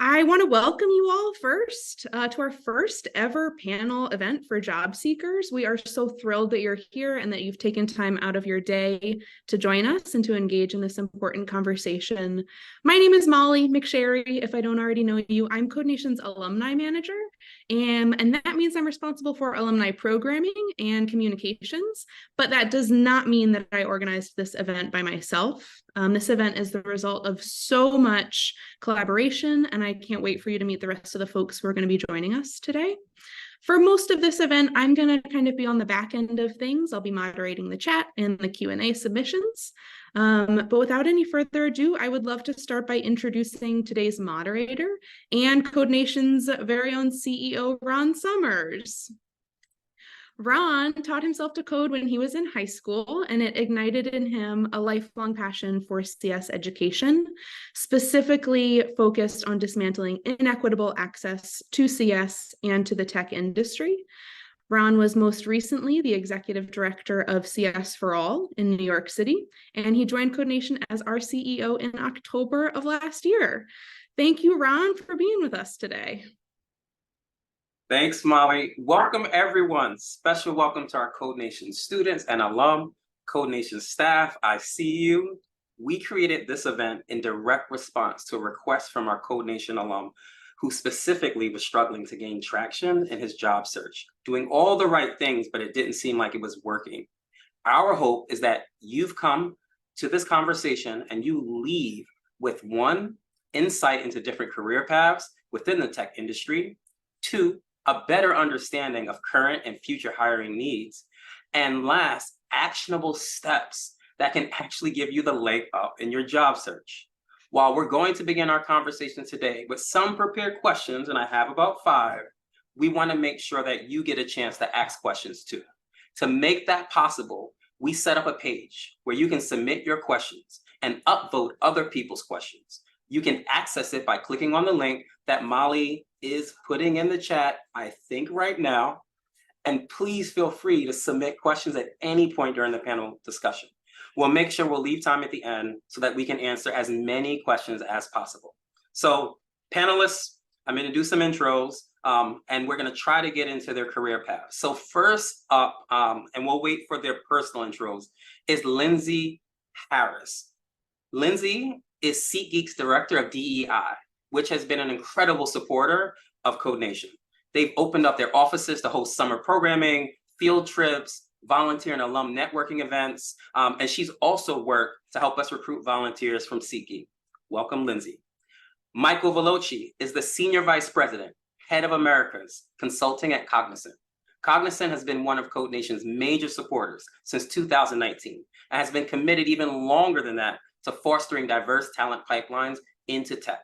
I want to welcome you all first to our first ever panel event for job seekers. We are so thrilled that you're here and that you've taken time out of your day to join us and to engage in this important conversation. My name is Molly McSherry. If I don't already know you, I'm Code Nation's alumni manager. And that means I'm responsible for alumni programming and communications, but that does not mean that I organized this event by myself. This event is the result of so much collaboration, and I can't wait for you to meet the rest of the folks who are going to be joining us today. For most of this event, I'm going to kind of be on the back end of things. I'll be moderating the chat and the Q&A submissions. But without any further ado, I would love to start by introducing today's moderator and Code Nation's very own CEO, Ron Summers. Ron taught himself to code when he was in high school, and it ignited in him a lifelong passion for CS education, specifically focused on dismantling inequitable access to CS and to the tech industry. Ron was most recently the executive director of CS for All in New York City, and he joined Code Nation as our CEO in October of last year. Thank you, Ron, for being with us today. Thanks, Molly. Welcome, everyone. Special welcome to our Code Nation students and alum, Code Nation staff. I see you. We created this event in direct response to a request from our Code Nation alum who specifically was struggling to gain traction in his job search, doing all the right things, but it didn't seem like it was working. Our hope is that you've come to this conversation and you leave with one, insight into different career paths within the tech industry, two, a better understanding of current and future hiring needs, and last, actionable steps that can actually give you the leg up in your job search. While we're going to begin our conversation today with some prepared questions, and I have about 5, we want to make sure that you get a chance to ask questions too. To make that possible, we set up a page where you can submit your questions and upvote other people's questions. You can access it by clicking on the link that Molly is putting in the chat, I think right now. And please feel free to submit questions at any point during the panel discussion. We'll make sure we'll leave time at the end so that we can answer as many questions as possible. So panelists, I'm going to do some intros and we're going to try to get into their career paths. So first up, and we'll wait for their personal intros, is Lindsay Harris. Lindsay is SeatGeek's director of DEI, which has been an incredible supporter of Code Nation. They've opened up their offices to host summer programming, field trips, volunteer and alum networking events, and she's also worked to help us recruit volunteers from SeatGeek. Welcome, Lindsay. Michael Veloci is the Senior Vice President, Head of Americas, Consulting at Cognizant. Cognizant has been one of Code Nation's major supporters since 2019, and has been committed even longer than that to fostering diverse talent pipelines into tech.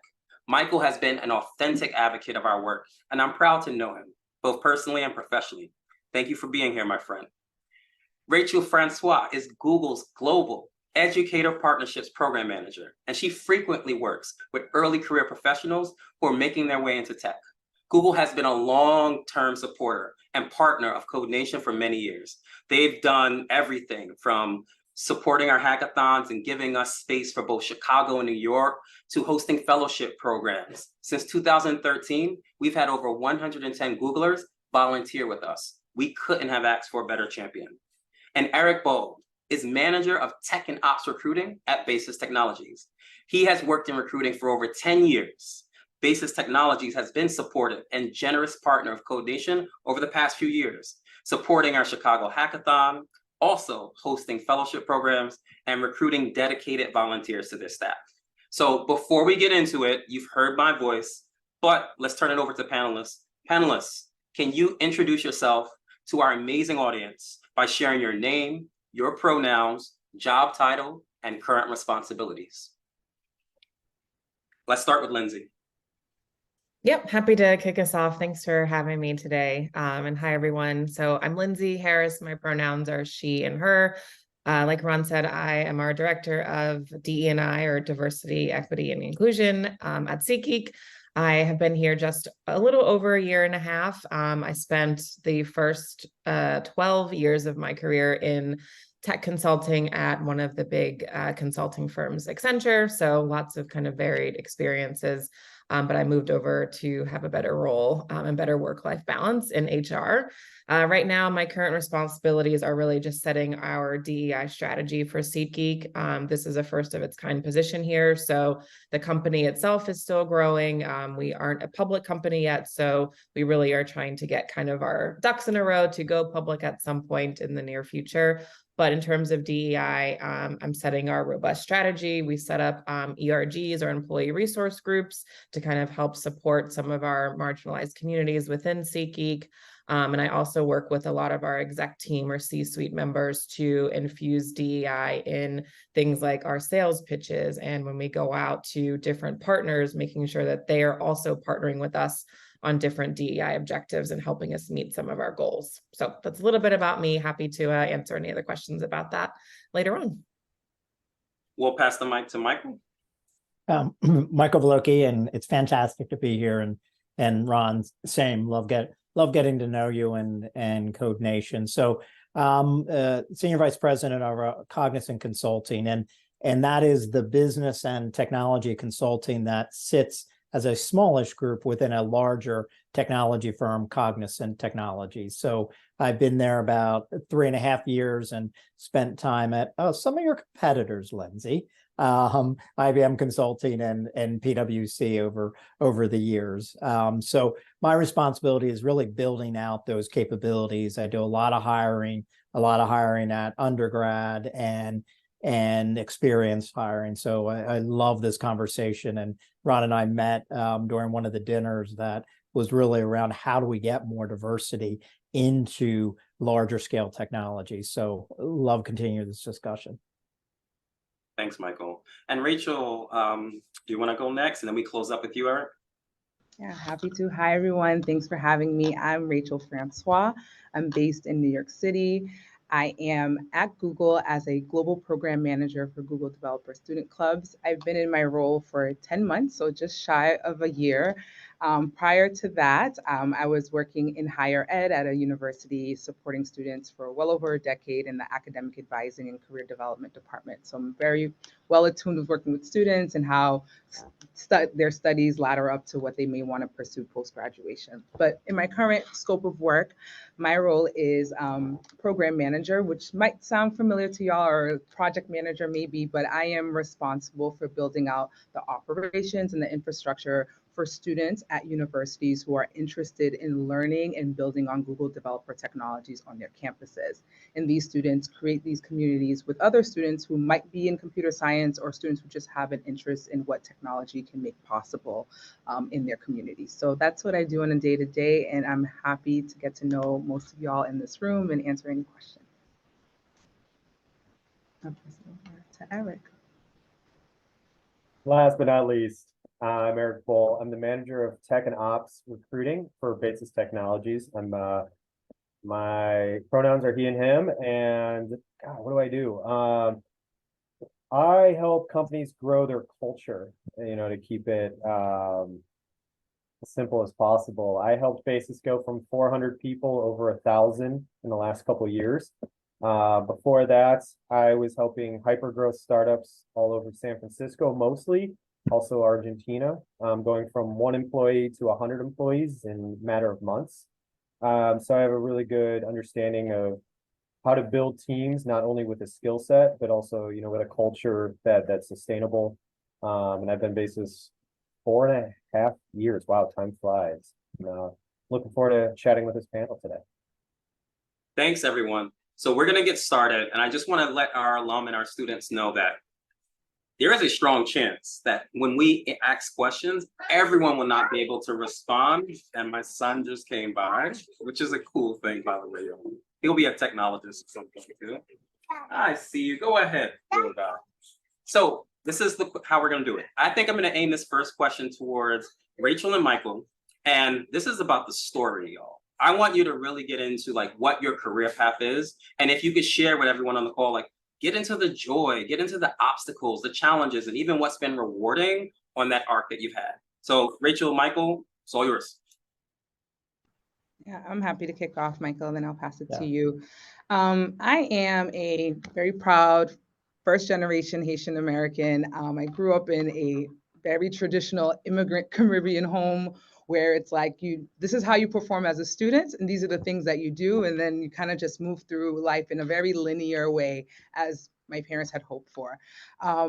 Michael has been an authentic advocate of our work, and I'm proud to know him, both personally and professionally. Thank you for being here, my friend. Rachel Francois is Google's Global Educator Partnerships Program Manager, and she frequently works with early career professionals who are making their way into tech. Google has been a long-term supporter and partner of Code Nation for many years. They've done everything from supporting our hackathons and giving us space for both Chicago and New York, to hosting fellowship programs. Since 2013, we've had over 110 Googlers volunteer with us. We couldn't have asked for a better champion. And Eric Bold is manager of tech and ops recruiting at Basis Technologies. He has worked in recruiting for over 10 years. Basis Technologies has been supportive and generous partner of Code Nation over the past few years, supporting our Chicago Hackathon, also hosting fellowship programs and recruiting dedicated volunteers to their staff. So before we get into it, you've heard my voice, but let's turn it over to panelists. Panelists, can you introduce yourself to our amazing audience by sharing your name, your pronouns, job title, and current responsibilities? Let's start with Lindsay. Yep, happy to kick us off. Thanks for having me today. And hi, everyone. So I'm Lindsay Harris. My pronouns are she and her. Like Ron said, I am our director of DE&I, or Diversity, Equity, and Inclusion at SeatGeek. I have been here just a little over a year and a half. I spent the first 12 years of my career in tech consulting at one of the big consulting firms, Accenture. So lots of kind of varied experiences. But I moved over to have a better role and better work-life balance in HR. Right now, my current responsibilities are really just setting our DEI strategy for SeatGeek. This is a first of its kind position here. So the company itself is still growing. We aren't a public company yet. So we really are trying to get kind of our ducks in a row to go public at some point in the near future. But in terms of DEI, I'm setting our robust strategy. We set up ERGs, or employee resource groups, to kind of help support some of our marginalized communities within SeatGeek. And I also work with a lot of our exec team or C-suite members to infuse DEI in things like our sales pitches. And when we go out to different partners, making sure that they are also partnering with us on different DEI objectives and helping us meet some of our goals. So that's a little bit about me. Happy to answer any other questions about that later on. We'll pass the mic to Michael. Michael Voloki, and it's fantastic to be here. And Ron, same. Love getting to know you and Code Nation. So Senior Vice President of Cognizant Consulting, and that is the business and technology consulting that sits as a smallish group within a larger technology firm, Cognizant Technology. So I've been there about 3.5 years and spent time at some of your competitors, Lindsay, IBM Consulting and PwC over the years. So my responsibility is really building out those capabilities. I do a lot of hiring at undergrad and experienced hiring. So I love this conversation. And Ron and I met during one of the dinners that was really around how do we get more diversity into larger scale technology. So love continuing this discussion. Thanks, Michael. And Rachel, do you want to go next? And then we close up with you, Eric? Yeah, happy to. Hi, everyone. Thanks for having me. I'm Rachel Francois. I'm based in New York City. I am at Google as a global program manager for Google Developer Student Clubs. I've been in my role for 10 months, so just shy of a year. Prior to that, I was working in higher ed at a university supporting students for well over a decade in the academic advising and career development department. So I'm very well attuned with working with students and how their studies ladder up to what they may want to pursue post-graduation. But in my current scope of work, my role is program manager, which might sound familiar to y'all, or project manager maybe, but I am responsible for building out the operations and the infrastructure for students at universities who are interested in learning and building on Google developer technologies on their campuses. And these students create these communities with other students who might be in computer science, or students who just have an interest in what technology can make possible in their communities. So that's what I do on a day-to-day, and I'm happy to get to know most of y'all in this room and answer any questions. I'll pass it over to Eric. Last but not least, I'm Eric Bull. I'm the manager of tech and ops recruiting for Basis Technologies. My pronouns are he and him, and God, what do? I help companies grow their culture, to keep it as simple as possible. I helped Basis go from 400 people over 1,000 in the last couple of years. Before that, I was helping hypergrowth startups all over San Francisco, mostly, also Argentina, going from 1 employee to 100 employees in a matter of months. So I have a really good understanding of how to build teams, not only with a skill set, but also, with a culture that's sustainable. And I've been Basis 4.5 years. Wow, time flies. Looking forward to chatting with this panel today. Thanks, everyone. So we're going to get started. And I just want to let our alum and our students know that there is a strong chance that when we ask questions, everyone will not be able to respond. And my son just came by, which is a cool thing, by the way. He'll be a technologist or something too. I see you. Go ahead, little guy. So this is how we're going to do it. I think I'm going to aim this first question towards Rachel and Michael. And this is about the story, y'all. I want you to really get into what your career path is. And if you could share with everyone on the call, get into the joy, get into the obstacles, the challenges, and even what's been rewarding on that arc that you've had. So Rachel, Michael, it's all yours. Yeah, I'm happy to kick off, Michael, and then I'll pass it to you. I am a very proud first generation Haitian American. I grew up in a very traditional immigrant Caribbean home where it's like this is how you perform as a student, and these are the things that you do, and then you kind of just move through life in a very linear way as my parents had hoped for.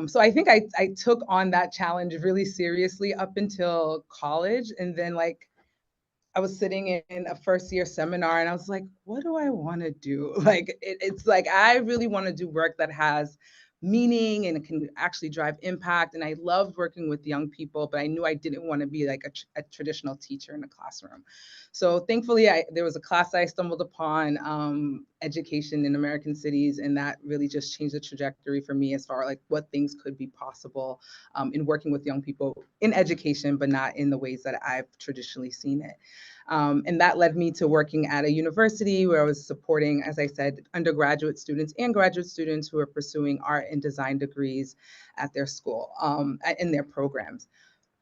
So I think I took on that challenge really seriously up until college, and then I was sitting in a first year seminar and I was like, what do I want to do? It's like, I really want to do work that has meaning and it can actually drive impact. And I loved working with young people, but I knew I didn't want to be like a traditional teacher in a classroom. So thankfully, there was a class I stumbled upon, education in American cities, and that really just changed the trajectory for me as far as like what things could be possible in working with young people in education, but not in the ways that I've traditionally seen it. And that led me to working at a university where I was supporting, as I said, undergraduate students and graduate students who are pursuing art and design degrees at their school, in their programs.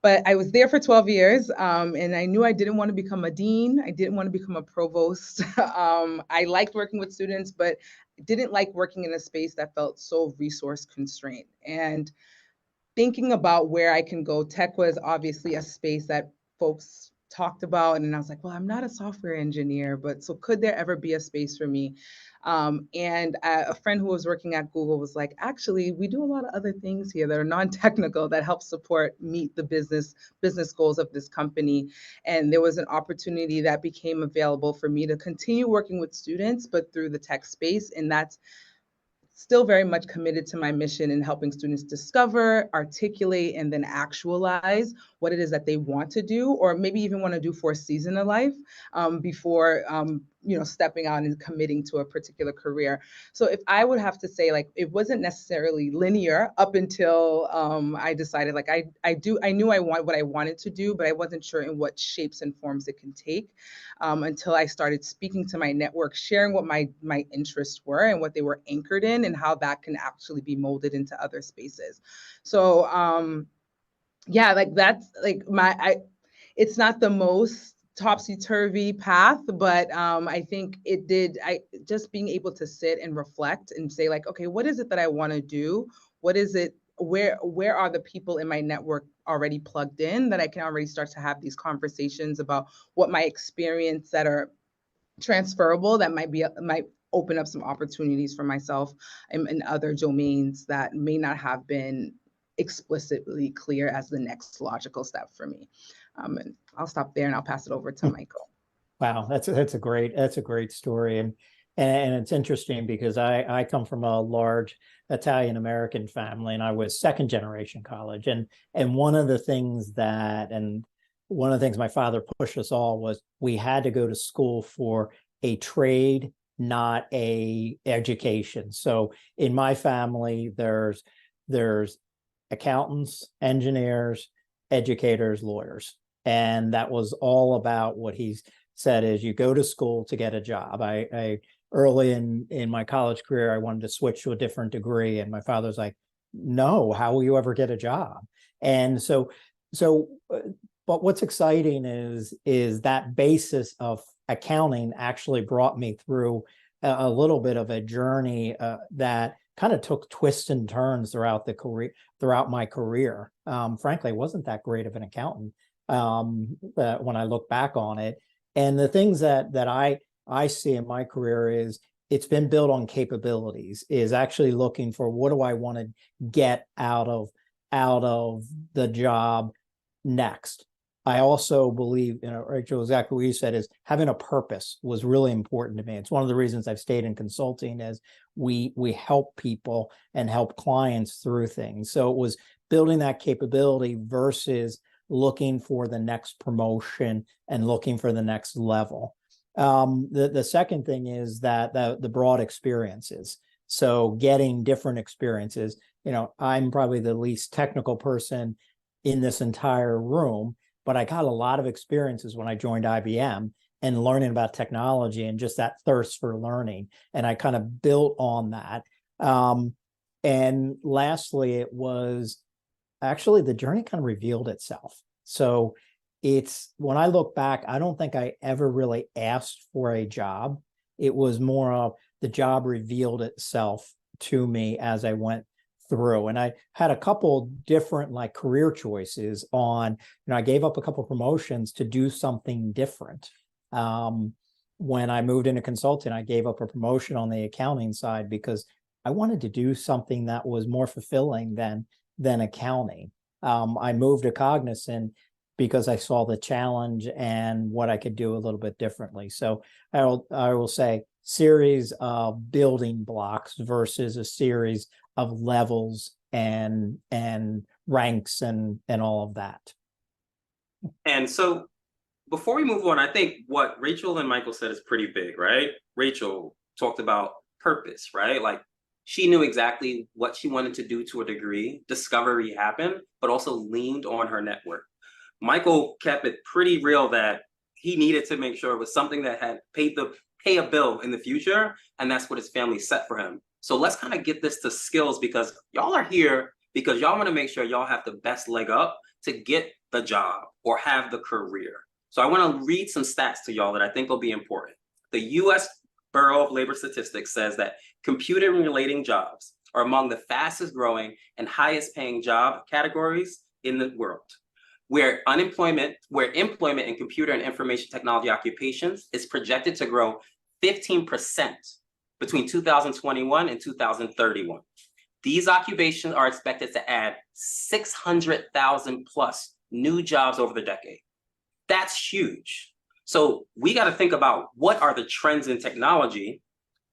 But I was there for 12 years, and I knew I didn't want to become a dean. I didn't want to become a provost. I liked working with students, but didn't like working in a space that felt so resource constrained. And thinking about where I can go, tech was obviously a space that folks talked about. And I was like, well, I'm not a software engineer, but so could there ever be a space for me? And a friend who was working at Google was like, actually, we do a lot of other things here that are non-technical that help support meet the business goals of this company. And there was an opportunity that became available for me to continue working with students, but through the tech space. And that's still very much committed to my mission in helping students discover, articulate, and then actualize what it is that they want to do, or maybe even want to do for a season of life before stepping out and committing to a particular career. So if I would have to say, like, it wasn't necessarily linear up until I decided, like, I knew I want what I wanted to do, but I wasn't sure in what shapes and forms it can take until I started speaking to my network, sharing what my interests were and what they were anchored in, and how that can actually be molded into other spaces. So yeah, like that's like it's not the most topsy-turvy path, but I think just being able to sit and reflect and say, like, okay, what is it that I want to do? What is it? Where are the people in my network already plugged in that I can already start to have these conversations about what my experience that are transferable that might open up some opportunities for myself in other domains that may not have been explicitly clear as the next logical step for me. And I'll stop there and I'll pass it over to Michael. Wow, that's a great story, and it's interesting because I come from a large Italian American family, and I was second generation college, and one of the things my father pushed us all was we had to go to school for a trade, not a education. So in my family, there's accountants, engineers, educators, lawyers, and that was all about what he's said is you go to school to get a job. I early in my college career, I wanted to switch to a different degree, and my father's like, no, how will you ever get a job? And so but what's exciting is that basis of accounting actually brought me through a little bit of a journey that kind of took twists and turns throughout my career. Frankly, I wasn't that great of an accountant when I look back on it. And the things that I see in my career is it's been built on capabilities, is actually looking for what do I want to get out of the job next. I also believe, Rachel, exactly what you said is having a purpose was really important to me. It's one of the reasons I've stayed in consulting is we help people and help clients through things. So it was building that capability versus looking for the next promotion and looking for the next level. The second thing is that the broad experiences. So getting different experiences. I'm probably the least technical person in this entire room, but I got a lot of experiences when I joined IBM and learning about technology and just that thirst for learning. And I kind of built on that. And lastly, it was actually the journey kind of revealed itself. So when I look back, I don't think I ever really asked for a job. It was more of the job revealed itself to me as I went through. And I had a couple different like career choices on, I gave up a couple promotions to do something different. When I moved into consulting, I gave up a promotion on the accounting side because I wanted to do something that was more fulfilling than accounting. I moved to Cognizant because I saw the challenge and what I could do a little bit differently. So I will say series of building blocks versus a series of levels and ranks and all of that. And so before we move on, I think what Rachel and Michael said is pretty big, right? Rachel talked about purpose, right? Like she knew exactly what she wanted to do to a degree. Discovery happened, but also leaned on her network. Michael kept it pretty real that he needed to make sure it was something that had pay a bill in the future, and that's what his family set for him. So let's kind of get this to skills, because y'all are here because y'all want to make sure y'all have the best leg up to get the job or have the career. So I want to read some stats to y'all that I think will be important. The U.S. Bureau of Labor Statistics says that computer-related jobs are among the fastest growing and highest paying job categories in the world, where employment in computer and information technology occupations is projected to grow 15% between 2021 and 2031. These occupations are expected to add 600,000 plus new jobs over the decade. That's huge. So we got to think about what are the trends in technology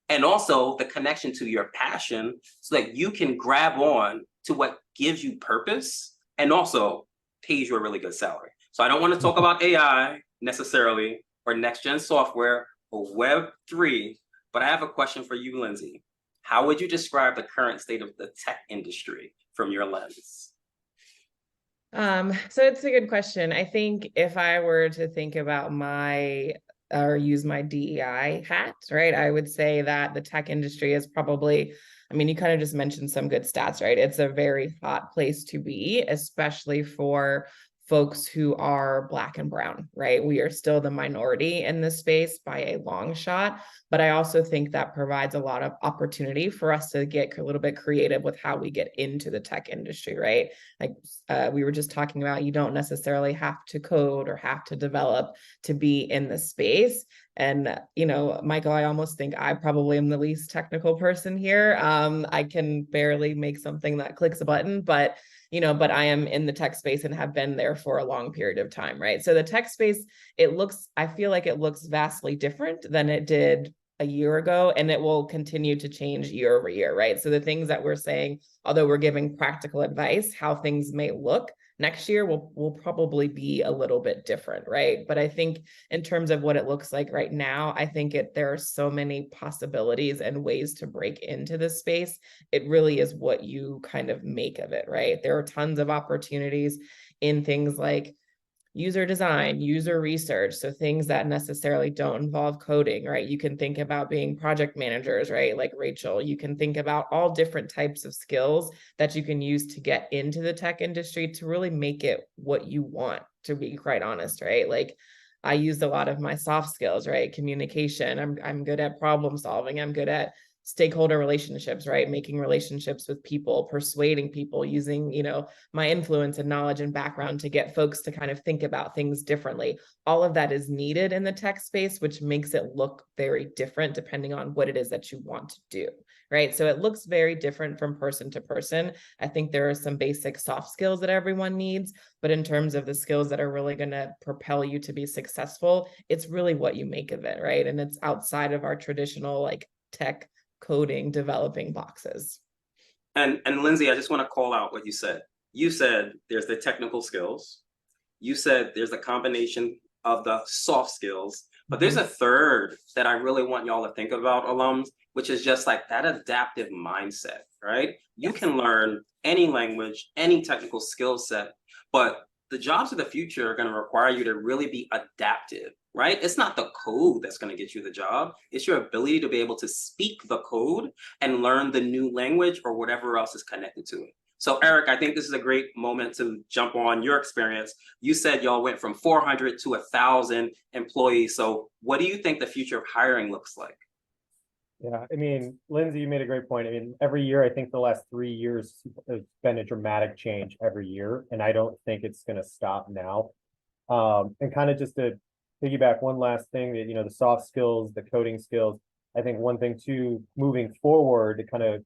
and also the connection to your passion so that you can grab on to what gives you purpose and also pays you a really good salary. So I don't want to talk about AI necessarily or next gen software or Web3, but I have a question for you, Lindsay. How would you describe the current state of the tech industry from your lens? So it's a good question. I think if I were to think about use my DEI hat, right, I would say that the tech industry is probably, you kind of just mentioned some good stats, right? It's a very hot place to be, especially for folks who are Black and brown, right? We are still the minority in this space by a long shot, but I also think that provides a lot of opportunity for us to get a little bit creative with how we get into the tech industry, right? Like we were just talking about, you don't necessarily have to code or have to develop to be in the space. And, Michael, I almost think I probably am the least technical person here. I can barely make something that clicks a button, but I am in the tech space and have been there for a long period of time, right? So the tech space, I feel like it looks vastly different than it did a year ago, and it will continue to change year over year, right? So the things that we're saying, although we're giving practical advice, how things may look next year will probably be a little bit different, right? But I think in terms of what it looks like right now, I think there are so many possibilities and ways to break into this space. It really is what you kind of make of it, right? There are tons of opportunities in things like user design, user research, so things that necessarily don't involve coding, right? You can think about being project managers, right? Like Rachel, you can think about all different types of skills that you can use to get into the tech industry to really make it what you want, to be quite honest, right? Like I used a lot of my soft skills, right? Communication, I'm good at problem solving, I'm good at stakeholder relationships, right? Making relationships with people, persuading people, using, my influence and knowledge and background to get folks to kind of think about things differently. All of that is needed in the tech space, which makes it look very different depending on what it is that you want to do, right? So it looks very different from person to person. I think there are some basic soft skills that everyone needs, but in terms of the skills that are really going to propel you to be successful, it's really what you make of it, right? And it's outside of our traditional like tech coding, developing boxes. And Lindsay, I just want to call out what you said. You said there's the technical skills. You said there's a combination of the soft skills, but there's a third that I really want y'all to think about, alums, which is just like that adaptive mindset, right? You can learn any language, any technical skill set, but the jobs of the future are going to require you to really be adaptive, right? It's not the code that's going to get you the job. It's your ability to be able to speak the code and learn the new language or whatever else is connected to it. So Eric, I think this is a great moment to jump on your experience. You said y'all went from 400 to 1,000 employees. So what do you think the future of hiring looks like? Yeah, I mean, Lindsay, you made a great point. I mean, every year, I think the last 3 years has been a dramatic change every year, and I don't think it's going to stop now. And kind of just to piggyback one last thing that, the soft skills, the coding skills, I think one thing too, moving forward to kind of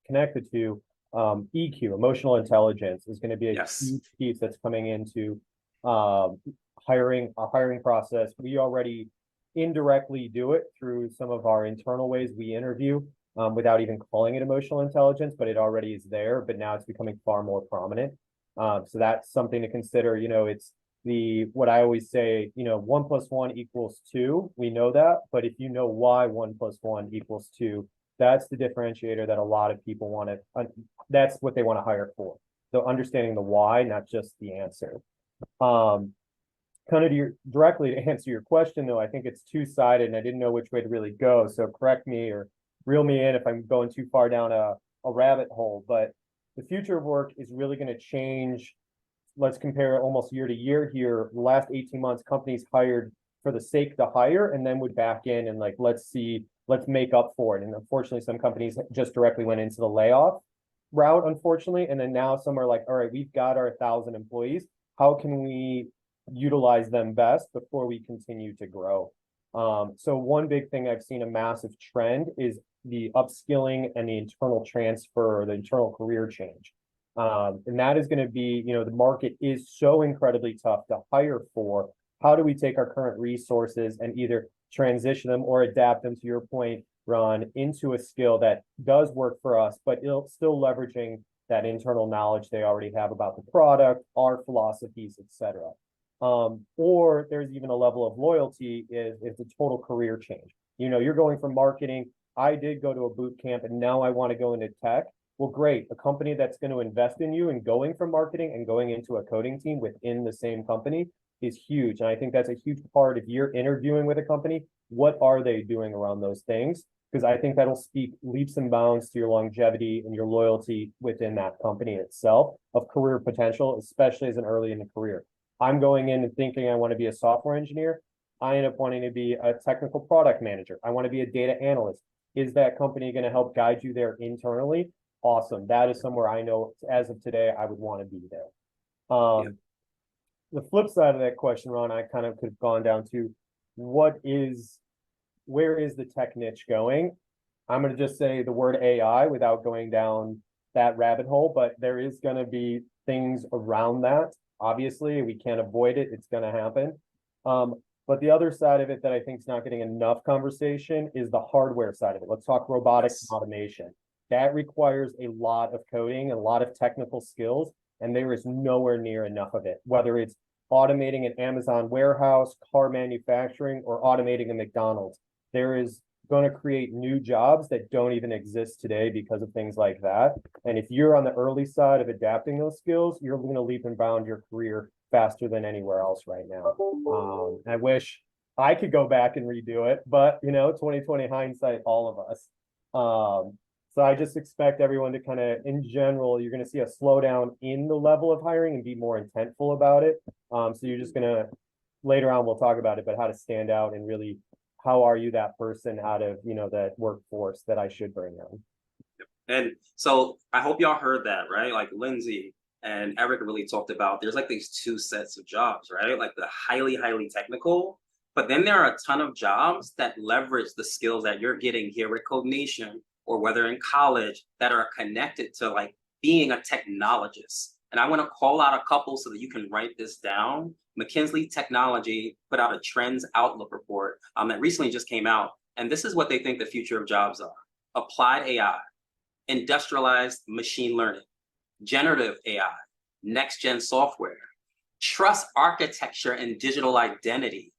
connect the two, EQ, emotional intelligence, is going to be a Yes. huge piece that's coming into um, our hiring process. We already indirectly do it through some of our internal ways we interview, without even calling it emotional intelligence, but it already is there, but now it's becoming far more prominent. So that's something to consider. It's what I always say, 1 + 1 = 2. We know that, but if you know why 1 + 1 = 2, that's the differentiator that a lot of people want to, that's what they want to hire for. So understanding the why, not just the answer. Kind of directly to answer your question, though, I think it's two-sided and I didn't know which way to really go. So correct me or reel me in if I'm going too far down a rabbit hole, but the future of work is really going to change. Let's compare almost year to year here. The last 18 months, companies hired for the sake to hire and then would back in and let's make up for it. And unfortunately, some companies just directly went into the layoff route, unfortunately. And then now some are like, all right, we've got our 1,000 employees. How can we utilize them best before we continue to grow? So one big thing I've seen a massive trend is the upskilling and the internal transfer, the internal career change. And that is going to be, the market is so incredibly tough to hire for. How do we take our current resources and either transition them or adapt them, to your point, Ron, into a skill that does work for us, but it'll still leveraging that internal knowledge they already have about the product, our philosophies, etc. Or there's even a level of loyalty is a total career change. You're going from marketing. I did go to a boot camp and now I want to go into tech. Well, great. A company that's going to invest in you and going from marketing and going into a coding team within the same company is huge. And I think that's a huge part. If you're interviewing with a company, what are they doing around those things? Because I think that'll speak leaps and bounds to your longevity and your loyalty within that company itself of career potential, especially as an early in the career. I'm going in and thinking I want to be a software engineer. I end up wanting to be a technical product manager. I want to be a data analyst. Is that company going to help guide you there internally? Awesome. That is somewhere I know as of today, I would want to be there. The flip side of that question, Ron, I kind of could have gone down to where is the tech niche going? I'm going to just say the word AI without going down that rabbit hole, but there is going to be things around that. Obviously, we can't avoid it. It's going to happen. But the other side of it that I think is not getting enough conversation is the hardware side of it. Let's talk robotics and automation. That requires a lot of coding, a lot of technical skills, and there is nowhere near enough of it, whether it's automating an Amazon warehouse, car manufacturing, or automating a McDonald's. There is going to create new jobs that don't even exist today because of things like that. And if you're on the early side of adapting those skills, you're going to leap and bound your career faster than anywhere else right now. I wish I could go back and redo it, but 2020 hindsight, all of us. So I just expect everyone to kind of, in general, you're going to see a slowdown in the level of hiring and be more intentful about it. So you're just going to, later on, we'll talk about it, but how to stand out and really, how are you that person out of, that workforce that I should bring in? And so I hope y'all heard that, right? Like Lindsay and Eric really talked about, there's these two sets of jobs, right? Like the highly, highly technical, but then there are a ton of jobs that leverage the skills that you're getting here at Code Nation, or whether in college, that are connected to being a technologist. And I want to call out a couple so that you can write this down. McKinsey Technology put out a Trends Outlook report that recently just came out. And this is what they think the future of jobs are: applied AI, industrialized machine learning, generative AI, next-gen software, trust architecture and digital identity,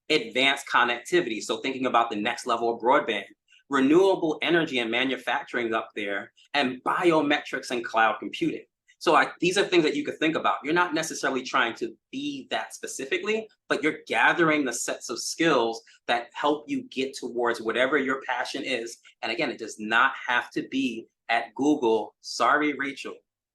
advanced connectivity. So thinking about the next level of broadband, renewable energy and manufacturing up there, and biometrics and cloud computing. So these are things that you could think about. You're not necessarily trying to be that specifically, but you're gathering the sets of skills that help you get towards whatever your passion is. And again, it does not have to be at Google, sorry, Rachel,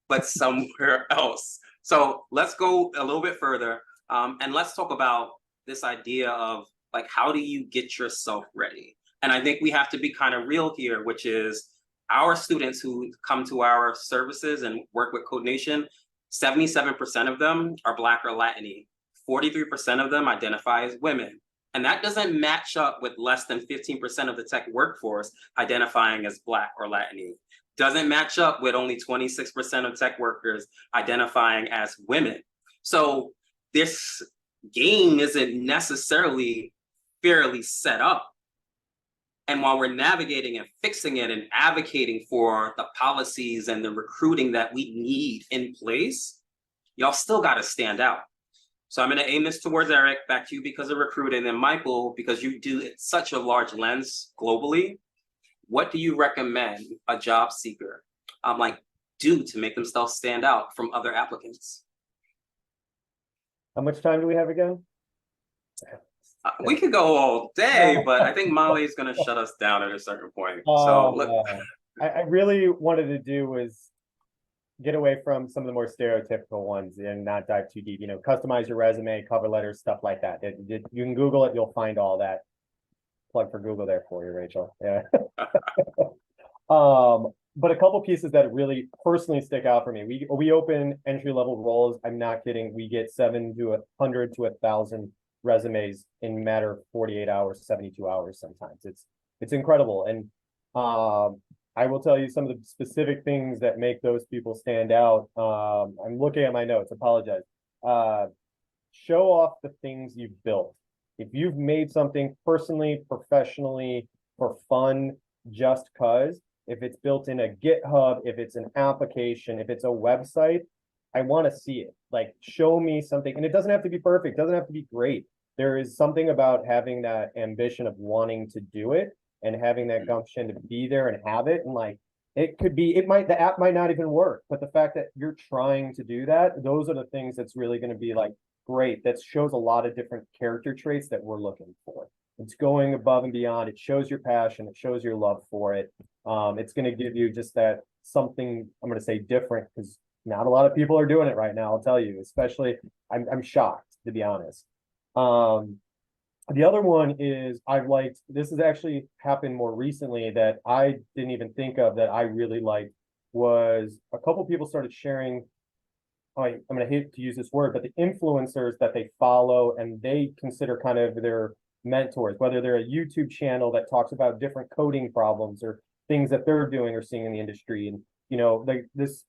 but somewhere else. So let's go a little bit further, and let's talk about this idea of how do you get yourself ready? And I think we have to be kind of real here, which is our students who come to our services and work with Code Nation, 77% of them are Black or Latine. 43% of them identify as women. And that doesn't match up with less than 15% of the tech workforce identifying as Black or Latine. Doesn't match up with only 26% of tech workers identifying as women. So this game isn't necessarily fairly set up. And while we're navigating and fixing it and advocating for the policies and the recruiting that we need in place, y'all still got to stand out. So I'm going to aim this towards Eric, back to you because of recruiting, and Michael, because you do such a large lens globally. What do you recommend a job seeker do to make themselves stand out from other applicants? How much time do we have again? We could go all day, but I think Molly is going to shut us down at a certain point. So look, I really wanted to do was get away from some of the more stereotypical ones and not dive too deep. You know, customize your resume, cover letters, stuff like that. You can Google it, you'll find all that. Plug for Google there for you, Rachel. Yeah. But a couple pieces that really personally stick out for me. We open entry-level roles. I'm not kidding. We get 700 to 1,000 resumes in a matter of 48 hours, 72 hours sometimes. It's incredible. And I will tell you some of the specific things that make those people stand out. I'm looking at my notes, apologize. Show off the things you've built. If you've made something personally, professionally, for fun, just cause, if it's built in a GitHub, if it's an application, if it's a website, I want to see it. Like, show me something. And it doesn't have to be perfect, doesn't have to be great. There is something about having that ambition of wanting to do it and having that gumption to be there and have it. And like, the app might not even work, but the fact that you're trying to do that, those are the things that's really going to be like, great. That shows a lot of different character traits that we're looking for. It's going above and beyond. It shows your passion. It shows your love for it. It's going to give you just that something, I'm going to say different, because not a lot of people are doing it right now. I'll tell you, especially, I'm shocked, to be honest. The other one is this has actually happened more recently that I didn't even think of that I really liked, was a couple people started sharing, I'm going to hate to use this word, but the influencers that they follow and they consider kind of their mentors, whether they're a YouTube channel that talks about different coding problems or things that they're doing or seeing in the industry. And, you know, this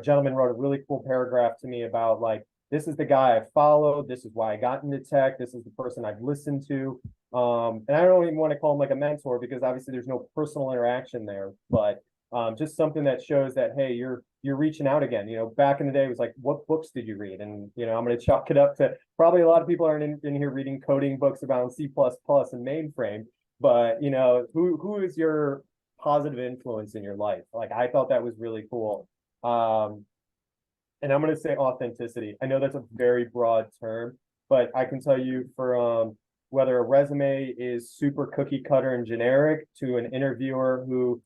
gentleman wrote a really cool paragraph to me about like, this is the guy I followed. This is why I got into tech. This is the person I've listened to. And I don't even want to call him like a mentor because obviously there's no personal interaction there, but just something that shows that, hey, you're reaching out again. You know, back in the day, it was like, what books did you read? And, you know, I'm going to chalk it up to probably a lot of people aren't in here reading coding books about C++ and mainframe, but, you know, who is your positive influence in your life? Like, I thought that was really cool. And I'm going to say authenticity. I know that's a very broad term, but I can tell you from whether a resume is super cookie cutter and generic to an interviewer who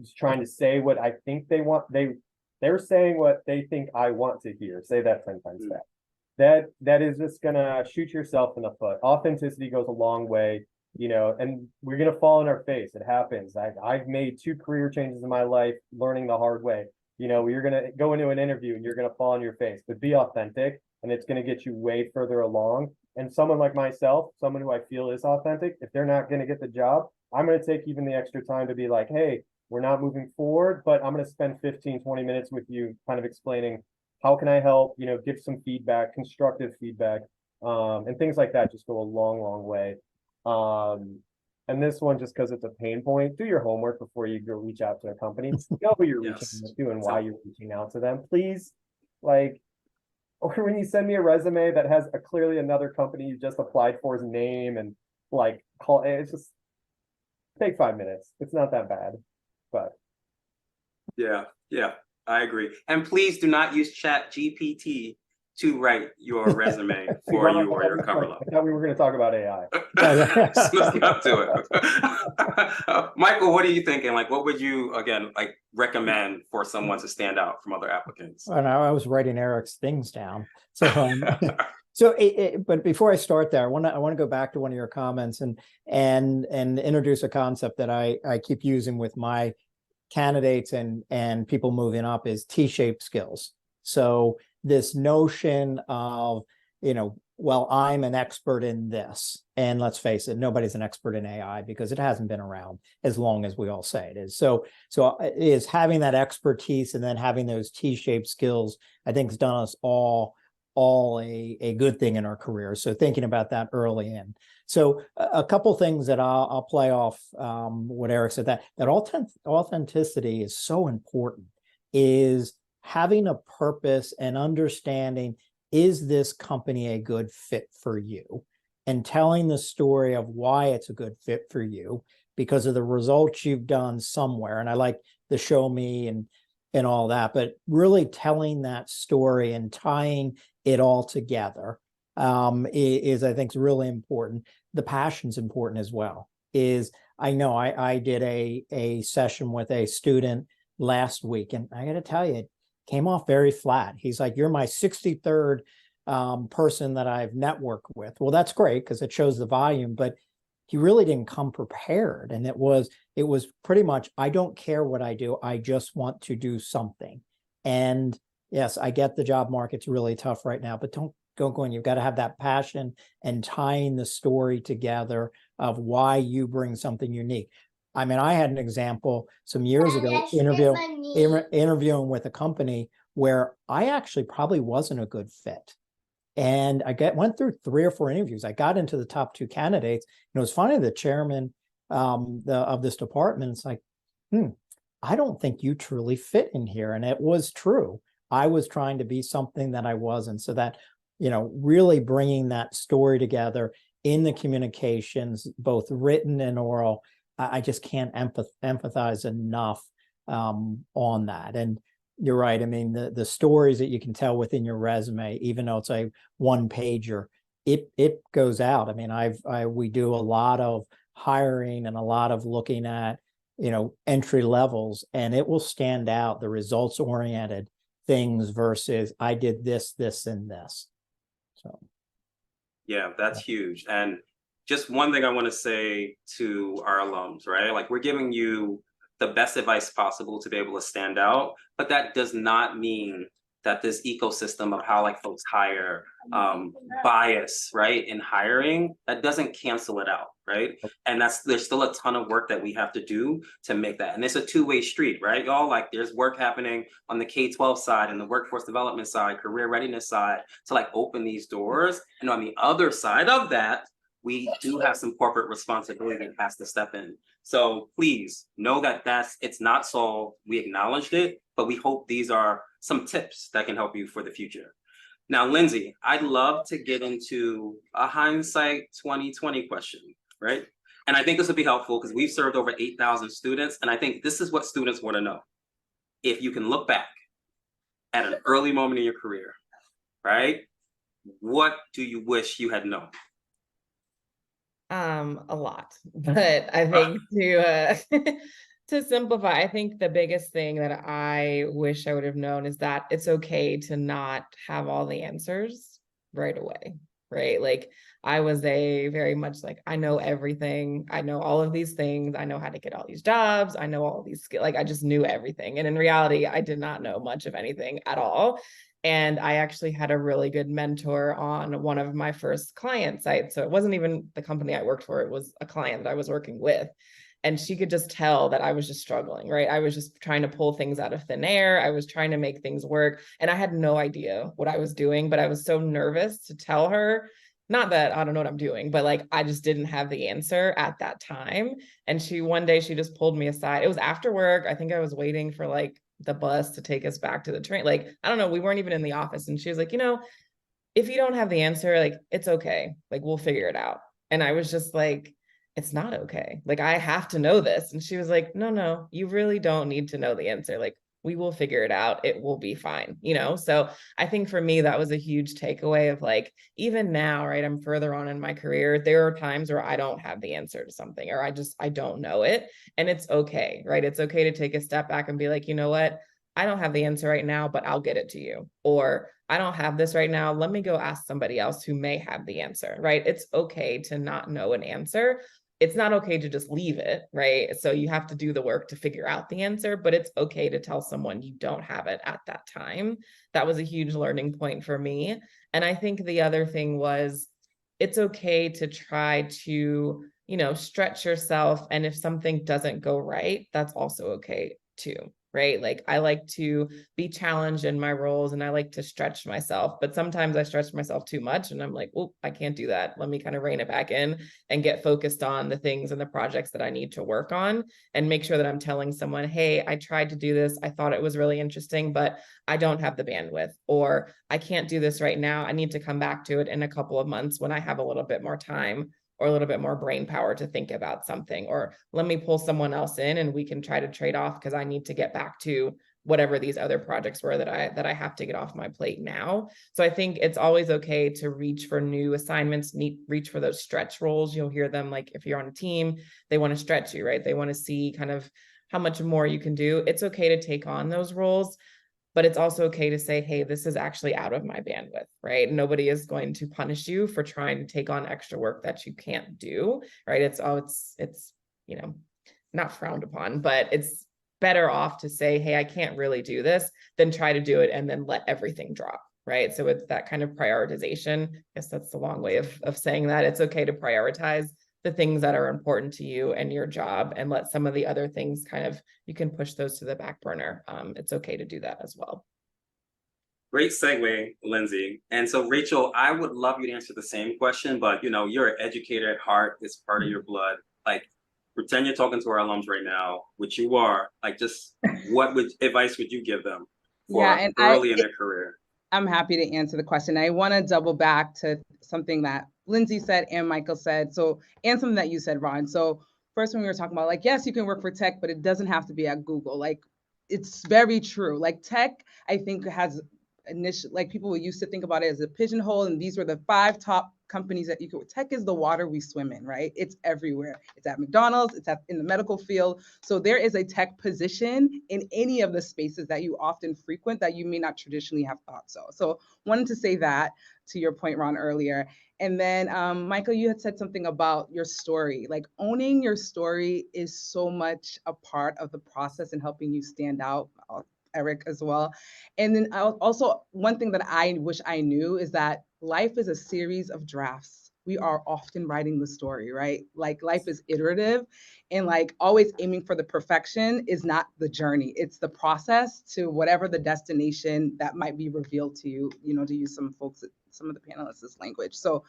is trying to say what I think they want, they're saying what they think I want to hear. Say that 10 times fast. That is just gonna shoot yourself in the foot. Authenticity goes a long way, you know, and we're gonna fall on our face. It happens. I've made 2 career changes in my life, learning the hard way. You know, you're gonna go into an interview and you're gonna fall on your face, but be authentic, and it's gonna get you way further along. And someone like myself, someone who I feel is authentic, if they're not gonna get the job, I'm gonna take even the extra time to be like, hey, we're not moving forward, but I'm going to spend 15, 20 minutes with you kind of explaining how can I help, you know, give some feedback, constructive feedback, and things like that just go a long, long way. And this one, just because it's a pain point, do your homework before you go reach out to a company. Know who you're reaching out to and why you're reaching out to them. Please, like, or when you send me a resume that has clearly another company you just applied for's name and like call, it's just take 5 minutes. It's not that bad. But yeah, I agree. And please do not use Chat GPT to write your resume for you or your cover letter. I thought we were going to talk about AI. Let's get to it. Michael, what are you thinking? Like, what would you, again, like recommend for someone to stand out from other applicants? And I was writing Eric's things down. So, So, but before I start there, I want to go back to one of your comments and introduce a concept that I keep using with my candidates and people moving up is T-shaped skills. So this notion of, well, I'm an expert in this, and let's face it, nobody's an expert in AI because it hasn't been around as long as we all say it is. So it is having that expertise and then having those T-shaped skills, I think, has done us all a good thing in our career. So thinking about that early in. So a couple things that I'll play off what Eric said, that authenticity is so important, is having a purpose and understanding, is this company a good fit for you? And telling the story of why it's a good fit for you because of the results you've done somewhere. And I like the show me and all that, but really telling that story and tying it all together is I think is really important. The passion's important as well. I know I did a session with a student last week, and I got to tell you, it came off very flat. He's like, "You're my 63rd person that I've networked with." Well, that's great because it shows the volume, but he really didn't come prepared. And it was pretty much, I don't care what I do, I just want to do something. And yes, I get the job market's really tough right now, but don't go in. You've got to have that passion and tying the story together of why you bring something unique. I mean, I had an example some years ago interviewing with a company where I actually probably wasn't a good fit. And I went through 3 or 4 interviews. I got into the top 2 candidates. And it was funny, the chairman of this department, it's like, I don't think you truly fit in here. And it was true. I was trying to be something that I wasn't. So that, really bringing that story together in the communications, both written and oral, I just can't empathize enough on that. And you're right. I mean, the stories that you can tell within your resume, even though it's a 1-pager, it goes out. I mean, we do a lot of hiring and a lot of looking at, entry levels, and it will stand out, the results oriented things versus I did this, and this. So. Yeah, that's huge. And just one thing I want to say to our alums, right? Like, we're giving you the best advice possible to be able to stand out, but that does not mean that this ecosystem of how like folks hire, bias, right, in hiring, that doesn't cancel it out, right? And there's still a ton of work that we have to do to make that. And it's a 2-way street, right, y'all? Like, there's work happening on the K-12 side and the workforce development side, career readiness side, to like open these doors. And on the other side of that, we do have some corporate responsibility that has to step in. So please know that it's not solved. We acknowledged it, but we hope these are some tips that can help you for the future. Now, Lindsay, I'd love to get into a hindsight 2020 question, right? And I think this would be helpful because we've served over 8,000 students. And I think this is what students want to know. If you can look back at an early moment in your career, right? What do you wish you had known? A lot, but I think to simplify, I think the biggest thing that I wish I would have known is that it's okay to not have all the answers right away, right? Like, I was very much like, I know everything. I know all of these things. I know how to get all these jobs. I know all these skills. Like, I just knew everything. And in reality, I did not know much of anything at all. And I actually had a really good mentor on one of my first client sites. So it wasn't even the company I worked for. It was a client that I was working with. And she could just tell that I was just struggling, right? I was just trying to pull things out of thin air. I was trying to make things work. And I had no idea what I was doing, but I was so nervous to tell her, not that I don't know what I'm doing, but like, I just didn't have the answer at that time. And one day she just pulled me aside. It was after work. I think I was waiting for like the bus to take us back to the train. Like, I don't know, we weren't even in the office. And she was like, if you don't have the answer, like, it's okay. Like, we'll figure it out. And I was just like, it's not okay. Like, I have to know this. And she was like, no, you really don't need to know the answer. Like, we will figure it out. It will be fine, So I think for me, that was a huge takeaway of like, even now, right, I'm further on in my career. There are times where I don't have the answer to something, or I don't know it. And it's okay, right? It's okay to take a step back and be like, you know what? I don't have the answer right now, but I'll get it to you. Or I don't have this right now. Let me go ask somebody else who may have the answer, right? It's okay to not know an answer. It's not okay to just leave it, right? So you have to do the work to figure out the answer, but it's okay to tell someone you don't have it at that time. That was a huge learning point for me. And I think the other thing was, it's okay to try to, stretch yourself. And if something doesn't go right, that's also okay too, right? Like I like to be challenged in my roles and I like to stretch myself, but sometimes I stretch myself too much and I'm like, oh, I can't do that. Let me kind of rein it back in and get focused on the things and the projects that I need to work on and make sure that I'm telling someone, hey, I tried to do this. I thought it was really interesting, but I don't have the bandwidth, or I can't do this right now. I need to come back to it in a couple of months when I have a little bit more time or a little bit more brain power to think about something, or let me pull someone else in and we can try to trade off because I need to get back to whatever these other projects were that I have to get off my plate now. So I think it's always okay to reach for new assignments, reach for those stretch roles. You'll hear them, like if you're on a team, they want to stretch you, right? They want to see kind of how much more you can do. It's okay to take on those roles, but it's also okay to say, hey, this is actually out of my bandwidth, right? Nobody is going to punish you for trying to take on extra work that you can't do, right? It's not frowned upon, but it's better off to say, hey, I can't really do this than try to do it and then let everything drop, right? So it's that kind of prioritization. I guess that's the long way of saying that. It's okay to prioritize the things that are important to you and your job and let some of the other things you can push those to the back burner. It's okay to do that as well. Great segue, Lindsay. And so, Rachel, I would love you to answer the same question, but you're an educator at heart. It's part of your blood. Like, pretend you're talking to our alums right now, which you are. Like, just what advice would you give them for early in their career? I'm happy to answer the question. I want to double back to something that Lindsay said and Michael said. And something that you said, Ron. So first, when we were talking about like, yes, you can work for tech, but it doesn't have to be at Google. Like, it's very true. Like tech, I think has people used to think about it as a pigeonhole. And these were the 5 top companies that you could. Tech is the water we swim in, right? It's everywhere. It's at McDonald's, it's in the medical field. So there is a tech position in any of the spaces that you often frequent that you may not traditionally have thought so. So wanted to say that to your point, Ron, earlier. And then Michael, you had said something about your story. Like owning your story is so much a part of the process and helping you stand out. Eric as well. And then also one thing that I wish I knew is that life is a series of drafts. We are often writing the story, right? Like life is iterative and like always aiming for the perfection is not the journey. It's the process to whatever the destination that might be revealed to you, to use some of the panelists' language. So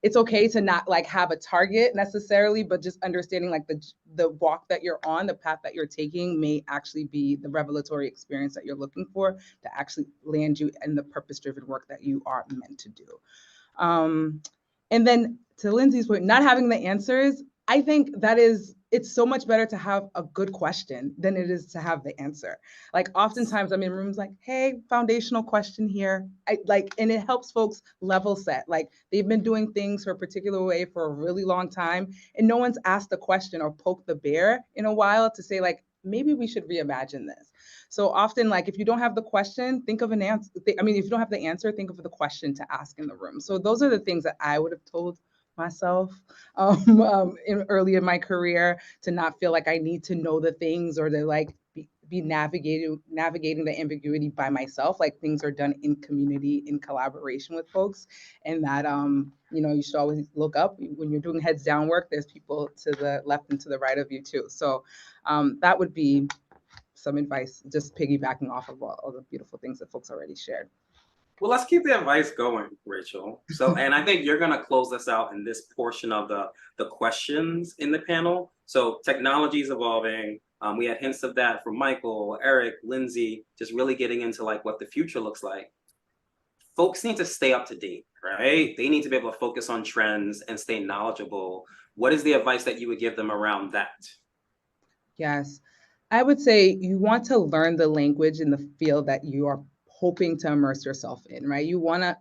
it's okay to not like have a target necessarily, but just understanding like the walk that you're on, the path that you're taking may actually be the revelatory experience that you're looking for to actually land you in the purpose-driven work that you are meant to do. And then to Lindsay's point, not having the answers, I think it's so much better to have a good question than it is to have the answer. Like oftentimes I'm in rooms like, hey, foundational question here. And it helps folks level set. Like they've been doing things for a particular way for a really long time and no one's asked the question or poked the bear in a while to say like, maybe we should reimagine this. So often, like if you don't have the question, think of an answer. If you don't have the answer, think of the question to ask in the room. So those are the things that I would have told myself early in my career, to not feel like I need to know the things or to like be navigating the ambiguity by myself. Like things are done in community, in collaboration with folks, and that you should always look up when you're doing heads down work. There's people to the left and to the right of you too. So that would be some advice, just piggybacking off of all the beautiful things that folks already shared. Well, let's keep the advice going, Rachel. So, and I think you're going to close us out in this portion of the questions in the panel. So technology is evolving. We had hints of that from Michael, Eric, Lindsay, just really getting into like what the future looks like. Folks need to stay up to date, right? They need to be able to focus on trends and stay knowledgeable. What is the advice that you would give them around that? Yes, I would say you want to learn the language in the field that you are hoping to immerse yourself in, right? You want to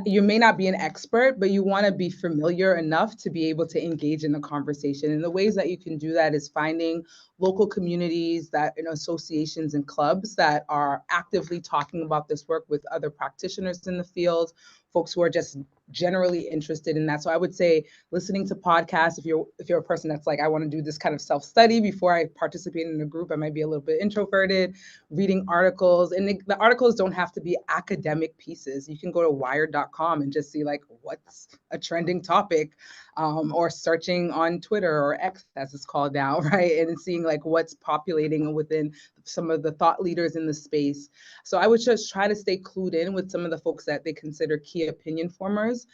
you may not be an expert, but you want to be familiar enough to be able to engage in the conversation. And the ways that you can do that is finding local communities that, associations and clubs that are actively talking about this work with other practitioners in the field, folks who are just generally interested in that. So I would say listening to podcasts, if you're a person that's like, I want to do this kind of self-study before I participate in a group, I might be a little bit introverted, reading articles. And the articles don't have to be academic pieces. You can go to wired.com and just see like what's a trending topic, or searching on Twitter or X as it's called now, right? And seeing like what's populating within some of the thought leaders in the space. So I would just try to stay clued in with some of the folks that they consider key opinion formers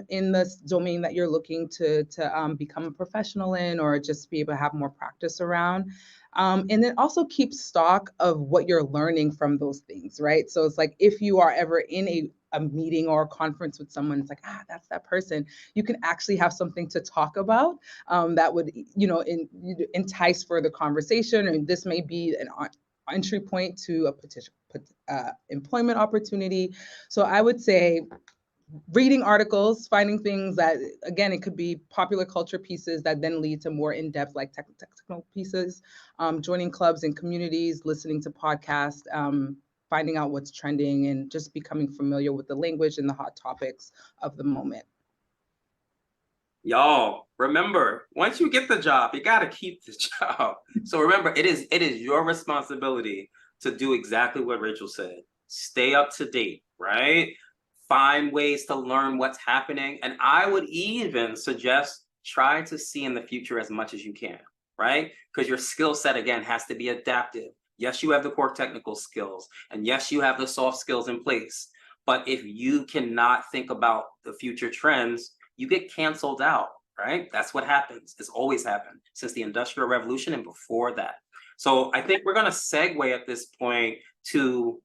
in this domain that you're looking to become a professional in, or just be able to have more practice around. And then also keep stock of what you're learning from those things, right? So it's like, if you are ever in a meeting or a conference with someone, it's like, that's that person. You can actually have something to talk about that would, entice further conversation. And this may be an entry point to a potential employment opportunity. So I would say reading articles, finding things that, again, it could be popular culture pieces that then lead to more in-depth, like technical pieces, joining clubs and communities, listening to podcasts, finding out what's trending, and just becoming familiar with the language and the hot topics of the moment. Y'all, remember, once you get the job, you got to keep the job. So remember, it is your responsibility to do exactly what Rachel said. Stay up to date, right? Find ways to learn what's happening. And I would even suggest try to see in the future as much as you can, right? Because your skill set, again, has to be adaptive. Yes, you have the core technical skills, and yes, you have the soft skills in place. But if you cannot think about the future trends, you get canceled out, right? That's what happens. It's always happened since the Industrial Revolution and before that. So I think we're going to segue at this point to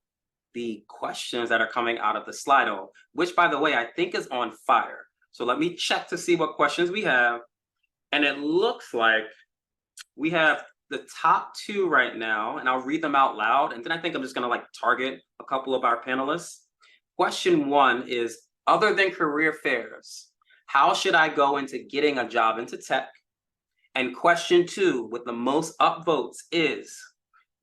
the questions that are coming out of the Slido, which, by the way, I think is on fire. So let me check to see what questions we have. And it looks like we have the top two right now, and I'll read them out loud. And then I think I'm just going to target a couple of our panelists. Question one is, other than career fairs, how should I go into getting a job into tech? And question two, with the most upvotes, is,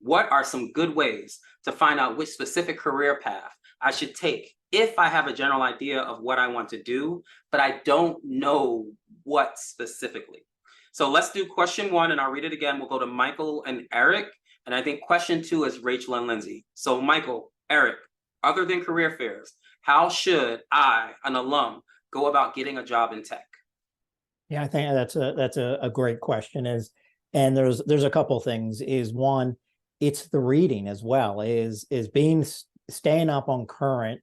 what are some good ways to find out which specific career path I should take if I have a general idea of what I want to do, but I don't know what specifically? So let's do question one, and I'll read it again. We'll go to Michael and Eric. And I think question two is Rachel and Lindsay. So Michael, Eric, other than career fairs, how should I, an alum, go about getting a job in tech? Yeah, I think that's a great question. And there's a couple things. Is one, it's the reading as well. Is staying up on current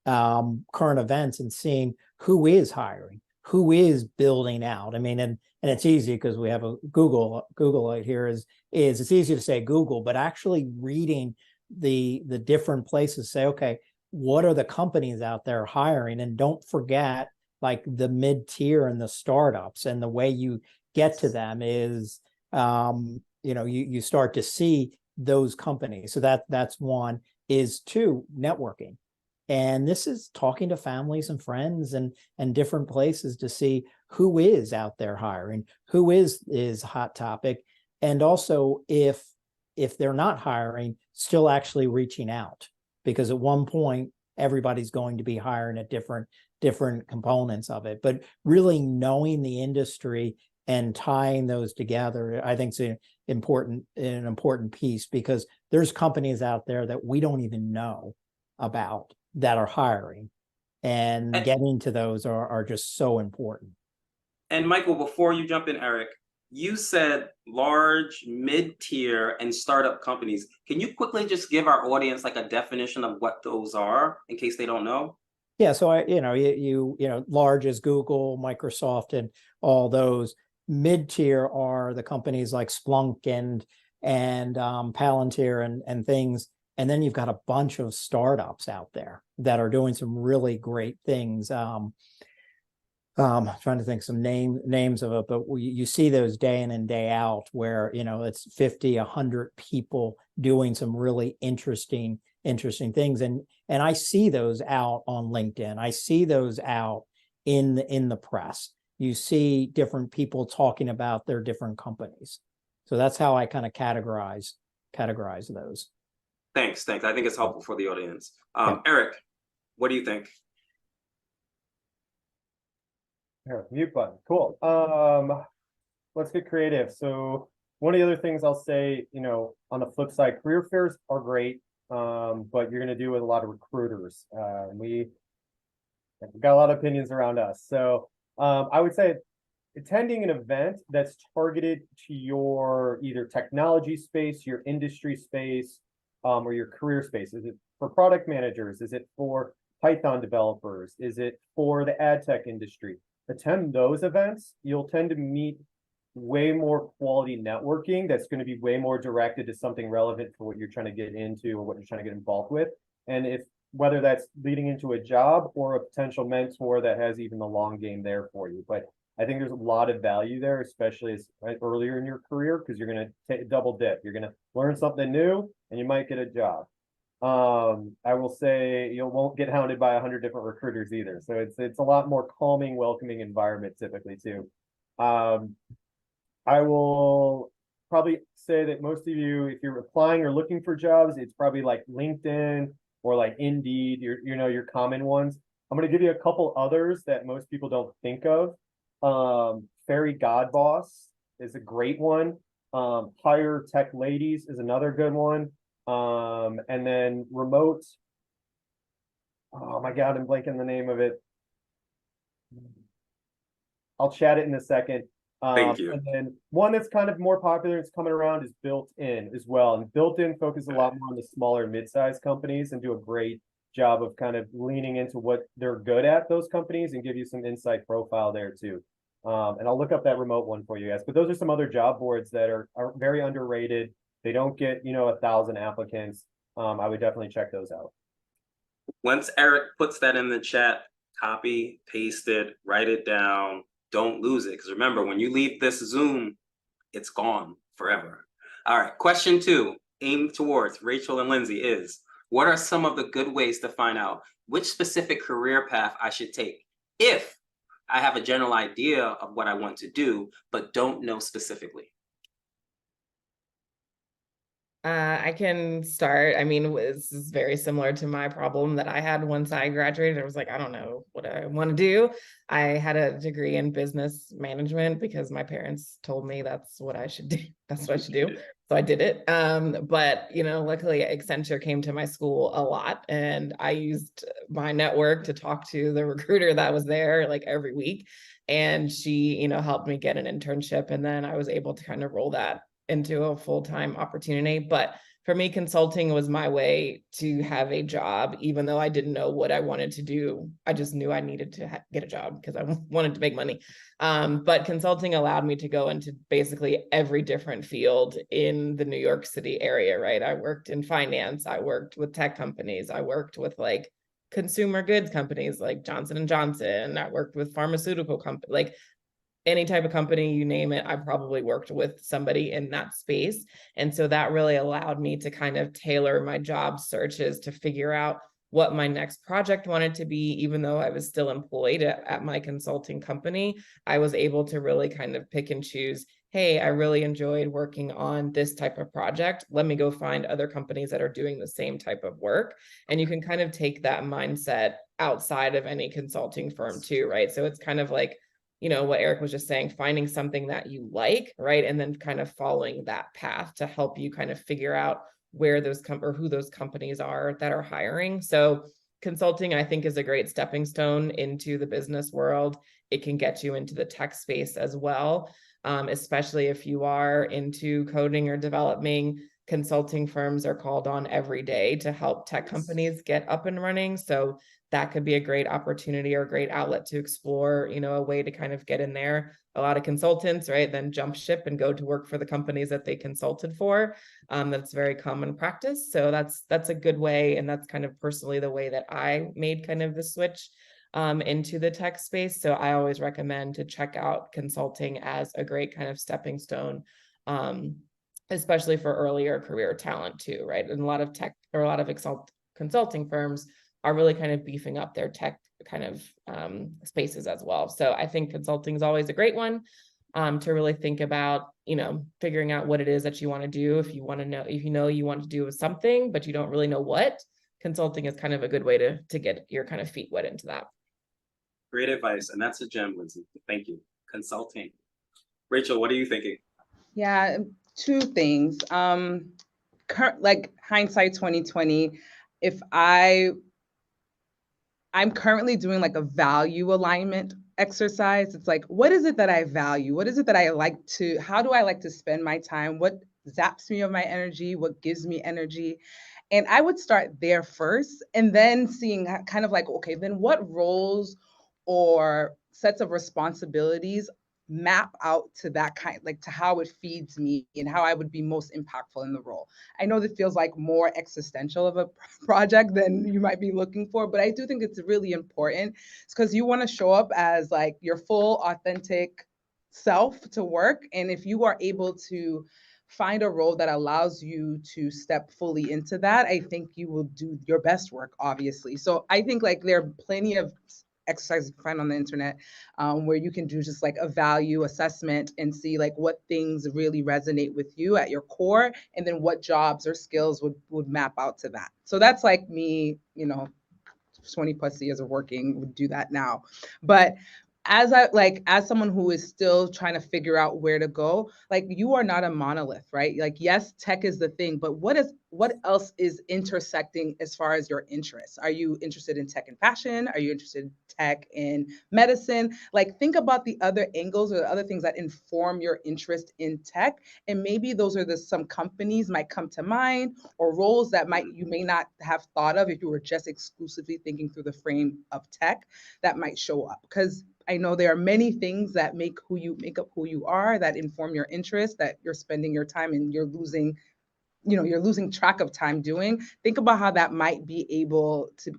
events and seeing who is hiring, who is building out. I mean, and it's easy because we have a Google right here. Is it's easy to say Google, but actually reading the different places, say, okay, what are the companies out there hiring? And don't forget, like, the mid-tier and the startups, and the way you get to them is, you start to see those companies. So that's one. Is two, networking. And this is talking to families and friends and different places to see who is out there hiring, who is hot topic. And also, if they're not hiring, still actually reaching out, because at one point everybody's going to be hiring at different components of it. But really knowing the industry and tying those together, I think, is an important piece, because there's companies out there that we don't even know about that are hiring, and getting to those are just so important. And Michael, before you jump in, Eric, you said large, mid-tier, and startup companies. Can you quickly just give our audience a definition of what those are, in case they don't know? Yeah, so large is Google, Microsoft, and all those. Mid-tier are the companies like Splunk and Palantir and things. And then you've got a bunch of startups out there that are doing some really great things. I'm trying to think some names of it, but you see those day in and day out, where it's 50, 100 people doing some really interesting things. And And I see those out on LinkedIn. I see those out in the press. You see different people talking about their different companies. So that's how I kind of categorize those. Thanks. I think it's helpful for the audience. Yeah. Eric, what do you think? Here, mute button. Cool. Let's get creative. So one of the other things I'll say, you know, on the flip side, career fairs are great, but you're going to do with a lot of recruiters. We've got a lot of opinions around us. So I would say attending an event that's targeted to your either technology space, your industry space, or your career space. Is it for product managers? Is it for Python developers? Is it for the ad tech industry? Attend those events. You'll tend to meet way more quality networking that's going to be way more directed to something relevant for what you're trying to get into or what you're trying to get involved with. And if whether that's leading into a job or a potential mentor that has even the long game there for you. But I think there's a lot of value there, especially as earlier in your career, because you're going to double dip. You're going to learn something new and you might get a job. I will say you won't get hounded by 100 different recruiters either. So it's a lot more calming, welcoming environment typically too. I will probably say that most of you, if you're applying or looking for jobs, it's probably like LinkedIn or like Indeed, your common ones. I'm going to give you a couple others that most people don't think of. Fairy Godboss is a great one. Hire Tech Ladies is another good one. And then Remote. Oh my God, I'm blanking the name of it. I'll chat it in a second. Thank you. And then one that's kind of more popular, it's coming around, is Built-in as well. And Built-in focuses a lot more on the smaller and mid-sized companies and do a great job of kind of leaning into what they're good at, those companies, and give you some insight profile there too. And I'll look up that Remote one for you guys. But those are some other job boards that are very underrated. They don't get, 1,000 applicants. I would definitely check those out. Once Eric puts that in the chat, copy, paste it, write it down. Don't lose it. Because remember, when you leave this Zoom, it's gone forever. All right. Question 2, aimed towards Rachel and Lindsay, is what are some of the good ways to find out which specific career path I should take if I have a general idea of what I want to do, but don't know specifically? I can start. I mean, this is very similar to my problem that I had once I graduated. I was like, I don't know what I want to do. I had a degree in business management because my parents told me that's what I should do. That's what I should do. So I did it. But, luckily Accenture came to my school a lot and I used my network to talk to the recruiter that was there like every week. And she, helped me get an internship. And then I was able to kind of roll that into a full-time opportunity. But for me, consulting was my way to have a job, even though I didn't know what I wanted to do. I just knew I needed to get a job because I wanted to make money. But consulting allowed me to go into basically every different field in the New York City area, right? I worked in finance. I worked with tech companies. I worked with like consumer goods companies like Johnson & Johnson. I worked with pharmaceutical companies, like any type of company, you name it, I probably worked with somebody in that space. And so that really allowed me to kind of tailor my job searches to figure out what my next project wanted to be. Even though I was still employed at my consulting company, I was able to really kind of pick and choose, hey, I really enjoyed working on this type of project. Let me go find other companies that are doing the same type of work. And you can kind of take that mindset outside of any consulting firm too, right? So it's kind of like, what Eric was just saying, finding something that you like, right? And then kind of following that path to help you kind of figure out where those or who those companies are that are hiring. So consulting, I think, is a great stepping stone into the business world. It can get you into the tech space as well, especially if you are into coding or developing. Consulting firms are called on every day to help tech companies get up and running. So that could be a great opportunity or a great outlet to explore, a way to kind of get in there. A lot of consultants, right, then jump ship and go to work for the companies that they consulted for. That's very common practice. So that's a good way. And that's kind of personally the way that I made kind of the switch into the tech space. So I always recommend to check out consulting as a great kind of stepping stone, especially for earlier career talent too, right? And a lot of tech or a lot of consulting firms are really kind of beefing up their tech kind of spaces as well. So I think consulting is always a great one to really think about, figuring out what it is that you want to do. If you know you want to do something, but you don't really know what, consulting is kind of a good way to get your kind of feet wet into that. Great advice. And that's a gem, Lindsay. Thank you. Consulting. Rachel, what are you thinking? Yeah, two things. Like hindsight 2020, if I'm currently doing like a value alignment exercise. It's like, what is it that I value? What is it that how do I like to spend my time? What zaps me of my energy? What gives me energy? And I would start there first and then seeing kind of like, okay, then what roles or sets of responsibilities map out to that kind, like to how it feeds me and how I would be most impactful in the role. I know that feels like more existential of a project than you might be looking for, but I do think it's really important. It's because you want to show up as like your full authentic self to work. And if you are able to find a role that allows you to step fully into that, I think you will do your best work, obviously. So I think like there are plenty of exercises you can find on the internet where you can do just like a value assessment and see like what things really resonate with you at your core, and then what jobs or skills would map out to that. So that's like me, 20 plus years of working would do that now. But as someone who is still trying to figure out where to go, like you are not a monolith, right? Like, yes, tech is the thing, but what else is intersecting as far as your interests? Are you interested in tech and fashion? Are you interested in tech and medicine? Like, think about the other angles or the other things that inform your interest in tech. And maybe those are some companies might come to mind, or roles that you may not have thought of if you were just exclusively thinking through the frame of tech that might show up. Because I know there are many things that make up who you are, that inform your interests, that you're spending your time and you're losing track of time doing. Think about how that might be able to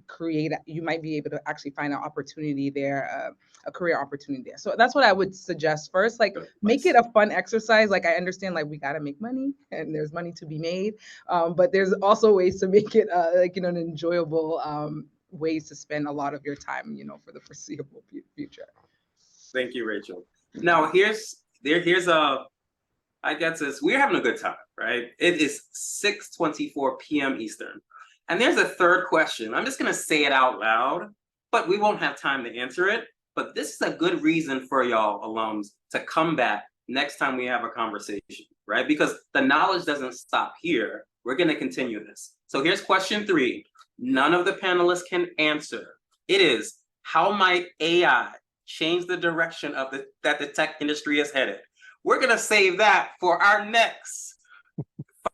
you might be able to actually find an opportunity there, a career opportunity there. So that's what I would suggest first, like make it a fun exercise. Like I understand like we got to make money and there's money to be made, but there's also ways to make it an enjoyable ways to spend a lot of your time, for the foreseeable future. Thank you, Rachel. Now I guess we're having a good time, right? It is 6:24 p.m. Eastern. And there's a third question. I'm just going to say it out loud, but we won't have time to answer it. But this is a good reason for y'all alums to come back next time we have a conversation, right? Because the knowledge doesn't stop here. We're going to continue this. So here's question 3. None of the panelists can answer. It is, how might AI change the direction that the tech industry is headed? We're going to save that for our next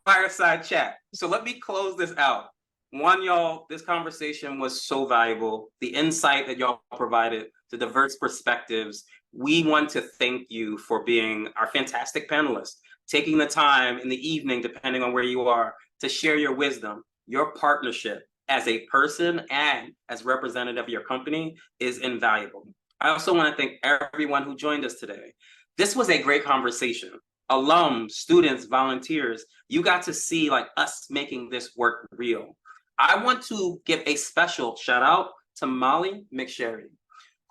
fireside chat. So let me close this out. One, y'all, this conversation was so valuable. The insight that y'all provided, the diverse perspectives. We want to thank you for being our fantastic panelists, taking the time in the evening, depending on where you are, to share your wisdom. Your partnership as a person and as representative of your company is invaluable. I also want to thank everyone who joined us today. This was a great conversation. Alums, students, volunteers, you got to see like us making this work real. I want to give a special shout out to Molly McSherry,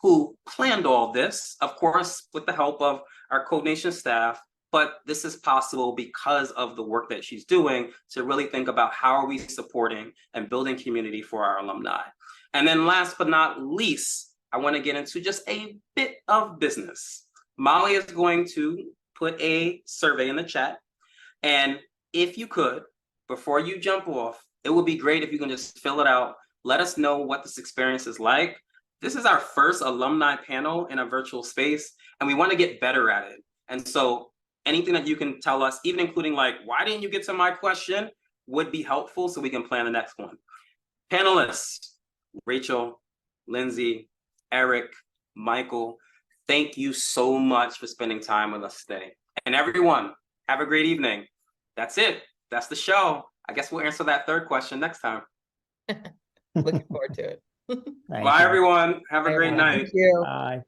who planned all this, of course, with the help of our Code Nation staff, but this is possible because of the work that she's doing to really think about how are we supporting and building community for our alumni. And then last but not least, I want to get into just a bit of business. Molly is going to put a survey in the chat. And if you could, before you jump off, it would be great if you can just fill it out. Let us know what this experience is like. This is our first alumni panel in a virtual space, and we want to get better at it. And so anything that you can tell us, even including like, why didn't you get to my question, would be helpful so we can plan the next one. Panelists, Rachel, Lindsay, Eric, Michael, thank you so much for spending time with us today. And everyone, have a great evening. That's it. That's the show. I guess we'll answer that third question next time. Looking forward to it. Bye, everyone. Have a great night. Thank you. Bye.